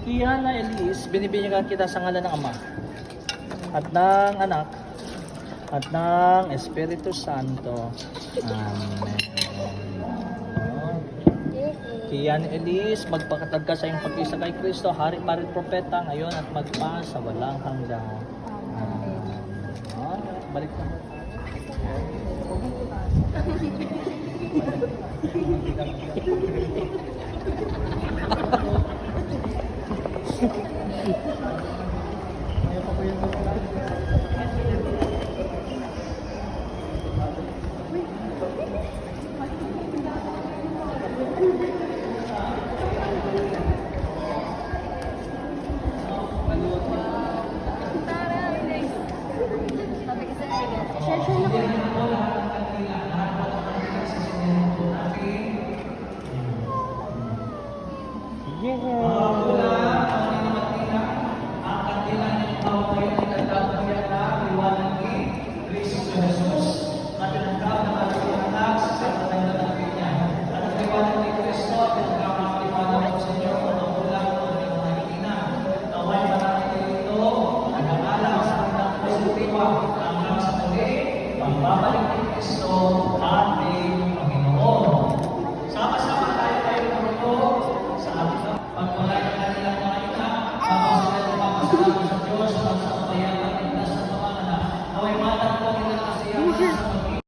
Iyan na Elise, binibigyan kita sa ngalan ng Ama at ng Anak at ng Espiritu Santo. Amen. Iyan Elise, magpakatag ka sa iyong pag-isa kay Kristo, hari pa rin propeta ngayon at magpa sa walang hanggan. Balik na. Hanggang sa muli, pagbabalik ni Kristo